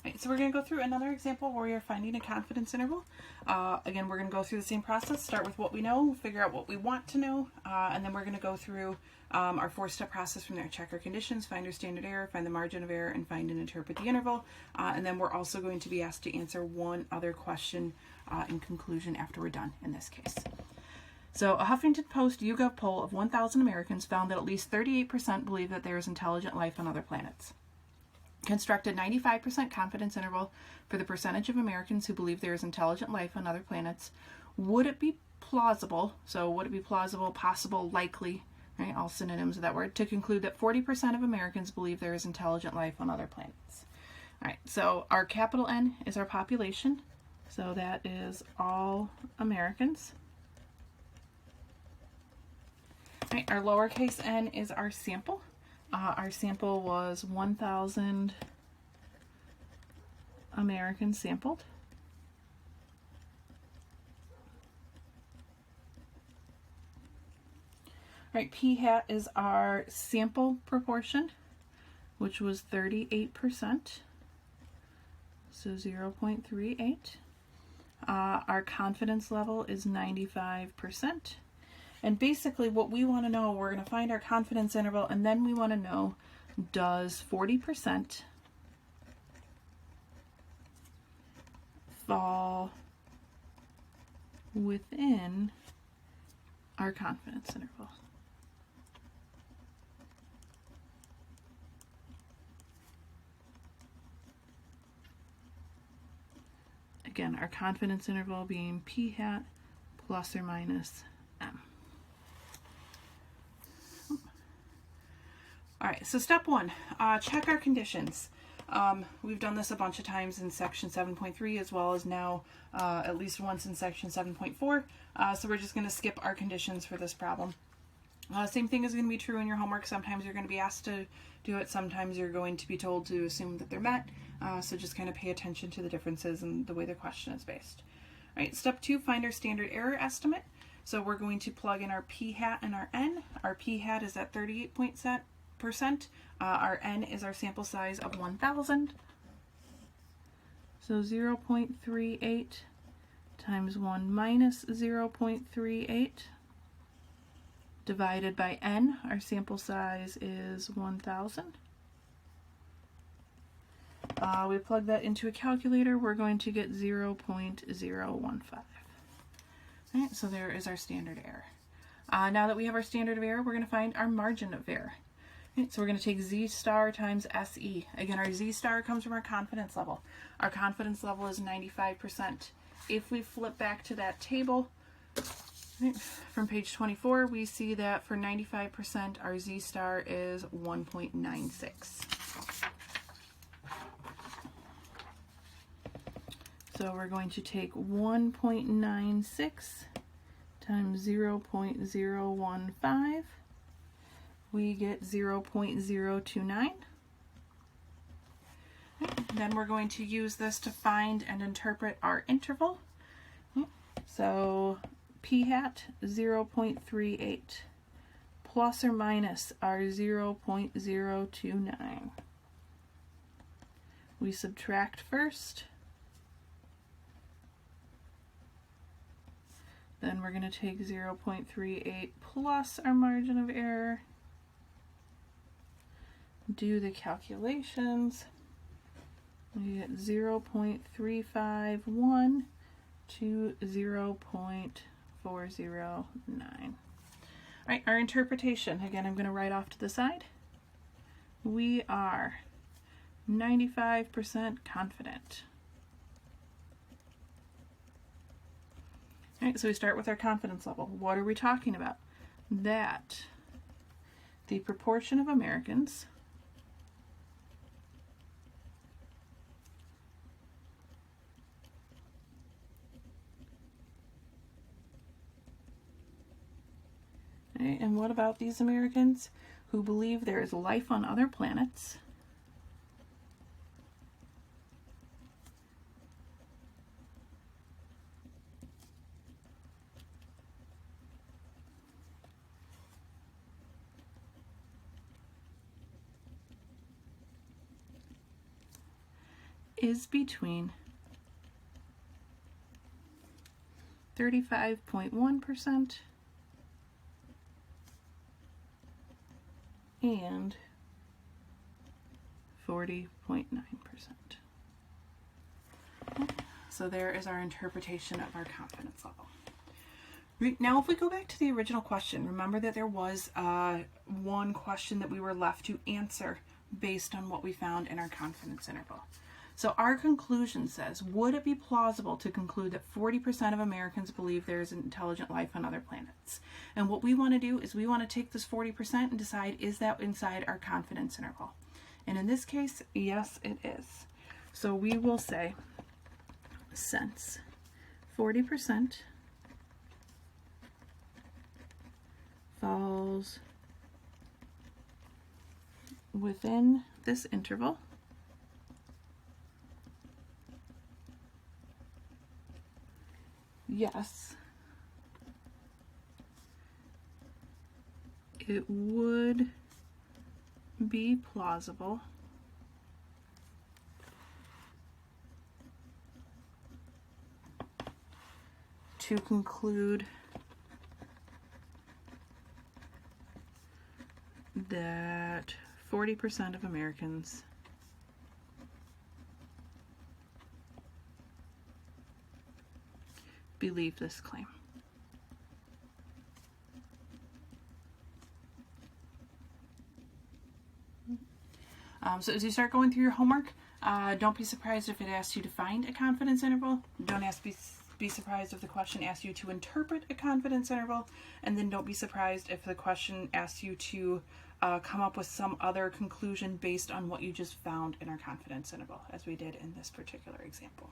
Right, so we're going to go through another example where we are finding a confidence interval. Again, we're going to go through the same process, start with what we know, figure out what we want to know, and then we're going to go through our four-step process from there. Check our conditions, find our standard error, find the margin of error, and find and interpret the interval. And then we're also going to be asked to answer one other question in conclusion after we're done in this case. So a Huffington Post YouGov poll of 1,000 Americans found that at least 38% believe that there is intelligent life on other planets. Construct a 95% confidence interval for the percentage of Americans who believe there is intelligent life on other planets. Would it be plausible, so would it be plausible, possible, likely, right, all synonyms of that word, to conclude that 40% of Americans believe there is intelligent life on other planets? All right, so our capital N is our population, so that is all Americans. All right, our lowercase n is our sample. Our sample was 1,000 Americans sampled. All right, p hat is our sample proportion, which was 38%, so 0.38. Our confidence level is 95%. And basically what we want to know, we're going to find our confidence interval, and then we want to know, does 40% fall within our confidence interval? Again, our confidence interval being p hat plus or minus m. All right, so step one, check our conditions. We've done this a bunch of times in section 7.3 as well as now at least once in section 7.4. So we're just going to skip our conditions for this problem. Same thing is going to be true in your homework. Sometimes you're going to be asked to do it. Sometimes you're going to be told to assume that they're met. So just kind of pay attention to the differences and the way the question is based. All right, step two, find our standard error estimate. So we're going to plug in our p hat and our n. Our p hat is at 38%. Our n is our sample size of 1,000. So 0.38 times 1 minus 0.38 divided by n. Our sample size is 1,000. We plug that into a calculator. We're going to get 0.015. Right, so there is our standard error. Now that we have our standard of error, we're going to find our margin of error. Right, so we're going to take z star times SE. Again, our z star comes from our confidence level. Our confidence level is 95%. If we flip back to that table, right, from page 24, we see that for 95%, our z star is 1.96. So we're going to take 1.96 times 0.015. We get 0.029. Then we're going to use this to find and interpret our interval. So p hat 0.38 plus or minus our 0.029. We subtract first. Then we're going to take 0.38 plus our margin of error. Do the calculations. We get 0.351 to 0.409. Alright, our interpretation. Again, I'm going to write off to the side. We are 95% confident. Alright, so we start with our confidence level. What are we talking about? That the proportion of Americans and what about these Americans who believe there is life on other planets? is between 35.1% and 40.9%. So there is our interpretation of our confidence level. Now, if we go back to the original question, remember that there was one question that we were left to answer based on what we found in our confidence interval. So our conclusion says, would it be plausible to conclude that 40% of Americans believe there is intelligent life on other planets? And what we want to do is we want to take this 40% and decide, is that inside our confidence interval? And in this case, yes, it is. So we will say, since 40% falls within this interval, yes, it would be plausible to conclude that 40% of Americans believe this claim. So as you start going through your homework, don't be surprised if it asks you to find a confidence interval. Don't be surprised if the question asks you to interpret a confidence interval, and then don't be surprised if the question asks you to come up with some other conclusion based on what you just found in our confidence interval, as we did in this particular example.